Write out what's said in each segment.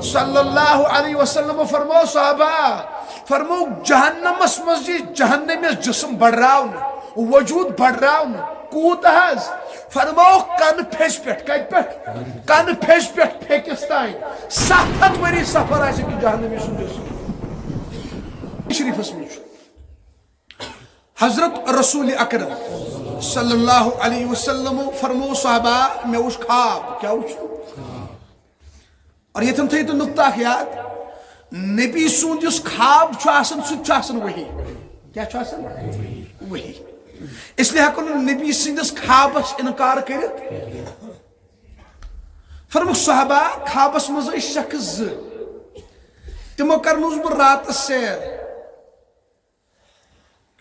صلی اللہ علیہ وسلم فرمو صحابہ فرمو جہنمس مسجد جہنم جسم بڑھراؤن وجود بڑھراؤن کوت حض فرمو کن پھیس پیٹ کت پیٹ کن پھیس پیٹ پھیکستان 700 وری سفر آئے کہ جہنمی سن جسم شریف اسمیچ حضرت رسول اکرم صلی اللہ علیہ وسلم فرمو صحابہ میں وش خواب کیا وش اور یہ تم تھے تو نقطہ یاد نبی سوند اس خواب چھاسن سوچ چھاسن وہی کیا چھاسن وہی اس لیے ہکن نبی سندس خوابس انکار کرت فرمو صحابہ خوابس مزہ شخص تمو کرنوز بر رات سیر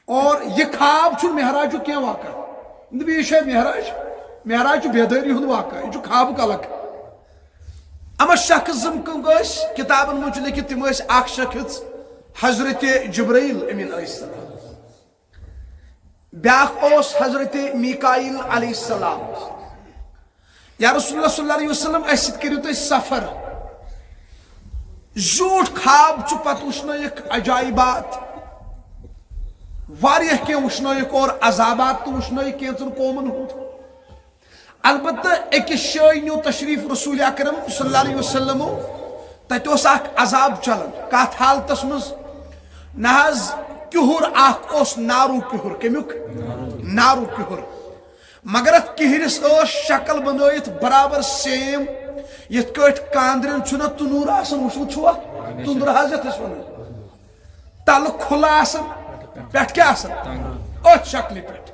اور یہ خواب چھو مہراج کیا واقع نبی یہ شاید مہراج بیداری ہند واقع یہ خواب کا لک اما شخص کس کتابن مجھ لکھت تم اخ شخص حضرت جبرائیل امین علیہ السلام بیاکھ اوس حضرت میکائیل علیہ السلام یا رسول اللہ صلی اللہ علیہ وسلم ایسد کریو تو سفر زیوٹ خواب چھ پت وشنائک عجائبات واریہ کی وشنائک اور عذابات تو وشنائک کینچن قومن ہوں البتہ ایک شائی نیو تشریف رسول اکرم صلی اللہ علیہ وسلم تت اس اخ عذاب چلن کت حالتس مز ناز کہر اخ اس نارو کہر کمیک نارو کہر مگر ات کہرس اس شکل بنائت برابر سیم یت کٹ کاندرن چھنا تنور آسن وشو چھوا تندر حضرت اس ون تل کھلا آسن پیٹ کیا آسن اس شکل پیٹ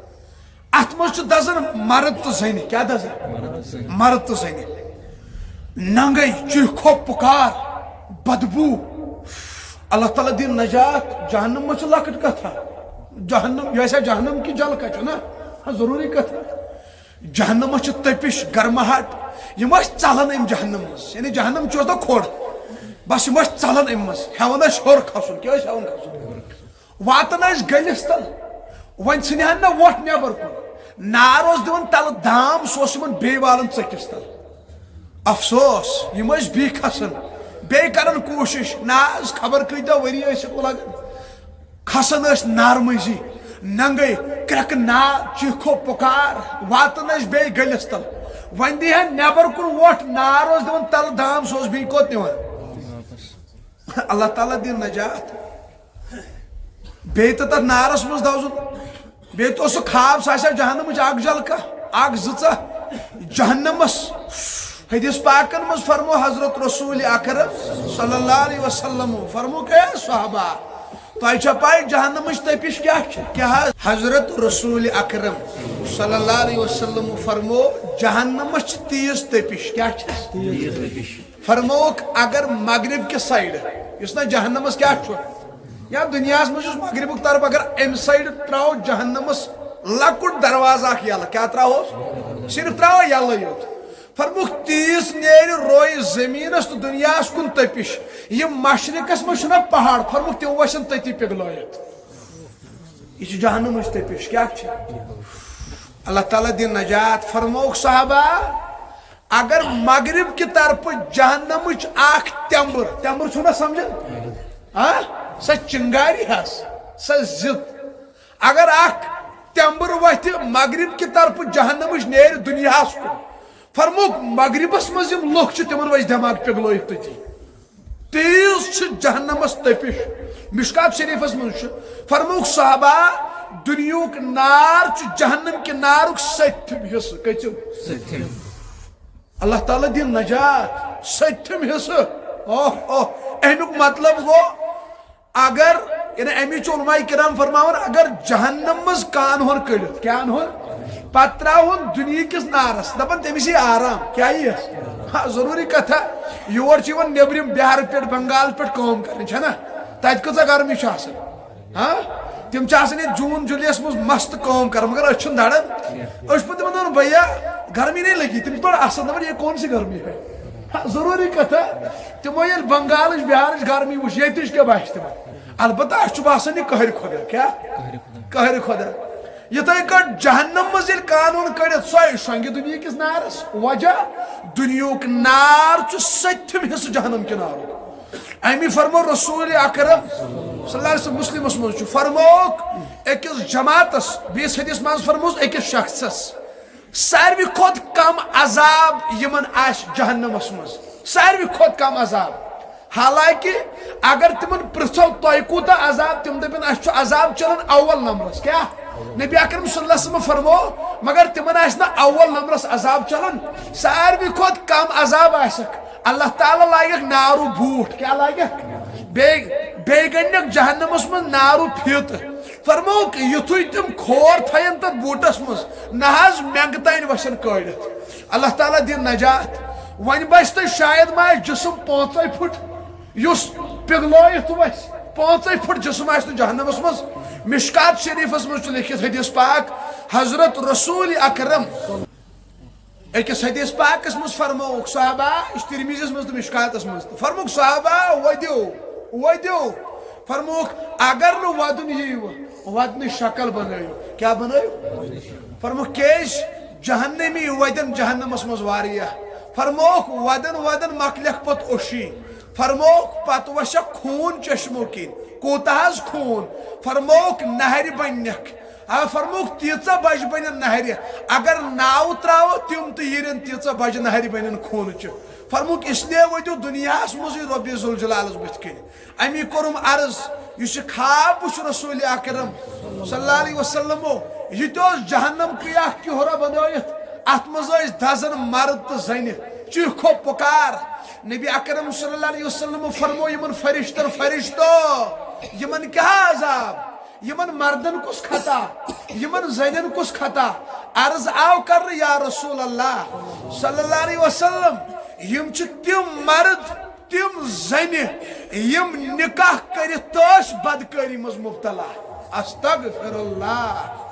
ات مجھ دزن مرد تو زینی کیا دزن مرد تو زینی ننگئی چیخو پکار بدبو اللہ تعالیٰ دین نجات جہنم مجھ لکٹ کتھا جہنم ایسا جہنم کی جل کچھ نا ضروری کتھا جہنم مجھ تپش گرمہٹ یہ مجھ چلن ام جہنم مجھ یعنی جہنم چوز دا کھوڑ بس یہ مجھ چلن ام مجھ ہیون اس شور کھسن کیا اس ہیون کھسن واتن اس گلس تل ون سنہن نا ووٹ نیبر کن ناروز دیون تل دام سوس من بی والن چکس تل افسوس یہ مجھ بی کھسن بی کرن کوشش ناز خبر کیتا وری اس کو لگن کھسن اس نارمزی ننگے کرک نا چیخو پکار واتن اس بی گلس تل ون دیہن نیبر کن ووٹ ناروز دیون تل دام سوس بی کوت نیوان اللہ تعالیٰ دین نجات بیت تر نارس مز دوزن بیت اس خواب سا جہنم اگ جل کا اگ زچا جہنمس حدیث پاکن مز فرمو حضرت رسول اکرم صلی اللہ علیہ وسلم فرمو کہ صحابہ تو چھا پائی جہنم تپش کیا حضرت رسول اکرم صلی اللہ علیہ وسلم فرمو جہنم تیز تپش کیا فرمو اگر مغرب کے سائڈ اس نا جہنمس کیا یا دنیا مجھ مغرب طرف اگر ام سائڈ تراو جہنمس لکٹ دروازہ یل کیا تراو صرف تراو یل یوت فرموک تیز نیر روئی زمینس تو دنیا کن تپش یہ مشرقس مجھنا پہاڑ فرموک تیو وشن تتی پگلائیت یہ جہنمس تپش کیا اللہ تعالیٰ دین نجات فرموک صحابہ اگر مغرب کی طرف جہنم آخ تمبر چھنا سمجھن سا چنگاری ہس سا زد اگر اخ تمبر وت مغرب کی طرف جہنم نیر دنیا کو فرموک مغربس مز لوگ تمن وز دماغ پگلوت تتی تیز جہنمس تپش مشکات شریفس من فرموک صحابہ دنیوک نار جہنم کے نارک ستم حصہ کچو اللہ تعالیٰ دین نجات ستم حصہ امیک مطلب گو اگر یعنی امیچ علماء کرام فرماون اگر جہنم مز کان ہون کڑت کیا ہون پتراون دنیا کس نارس دپن تمسی آرام کیا یہ ضروری کتھا یور چیون نیبرم بہار پیٹ بنگال پیٹ کام کرنے چھنا تت کتا گرمی آسان تم جون جولیس مز مست کام کر مگر اچھن دڑن اس پہ تمہیں بھیا گرمی نہیں لگی تم تھوڑا اصل دپن یہ کون سی گرمی ہے ضروری کتھا تمو یل بنگالش بہارش گرمی وش یتش کیا باش تم البتہ اچھ باسان یہ قہر خدا کیا قہر خدا یتھے کٹ جہنم مز یل قانون کڑت سوے شنگہ دنیا کس نارس وجہ دنیاک نار چھ ستم حصہ جہنم کے نار امی فرمو رسول اکرم صلی اللہ علیہ وسلم مسلمس مز فرموک اکس جماعتس بیس حدیث مز فرموس اکس شخصس ساروی کھت کم عذاب یمن آش جہنمس مز ساروی کھت کم عذاب حالانکہ اگر تمن پرژھو تہ کوتا عذاب تم دپن اس عذاب چلان اول نمبرس کیا نبی اکرم صلی اللہ علیہ وسلم فرمو مگر تمن آسنا اول نمبرس عذاب چلان ساروی کھت کم عذاب آسک اللہ تعالی لائق نارو بوٹ کیا لائق بے گنک جہنمس من نارو پھیت فرموک یتھوی تم کھور تھین تر بوٹس مز نہاز منگ تین وشن کڑت اللہ تعالی دین نجات ون بس تو شاید ما جسم 5 فٹ یس پگلویت وس 5 فٹ جسم آس جہنمس مز مشکات شریفس مز لکھت حدیث پاک حضرت رسول اکرم اکس حدیث پاکس مز فرموک صحابہ ترمیزیس مز تو مشکاتس مز فرموک صحابہ ودیو فرموک اگر نو ودن یہ ودن شکل بنائیو کیا بنائیو فرموک کیش جہنمی ودن جہنمس مز واریہ فرموک ودن مکلک پت اوشی فرموک پت وشک خون چشمو کن کوتاز خون فرموک نہر بنک فرموک تیچا بج بنن نہر اگر ناو تراو تم تو یرن تیچا بج نہر بنن خون چ فرموک اس لیے ودیو دنیا مز رب ذوالجلال بت کن امی کورم عرض اس خواب رسول اکرم صلی اللہ علیہ وسلم یہ تو جہنم کیا کہرا بنائت ات مز دزن مرد تو زن چیخو پکار نبی اکرم صلی اللہ علیہ وسلم فرمو یمن فرشتو یمن کیا عذاب یمن مردن کس خطا یمن زنن کس خطا عرض آو کر یا رسول اللہ صلی اللہ علیہ وسلم یم چھ تم مرد تم زن یم نکاح کرت توش بدکاری مز مبتلا استغفر اللہ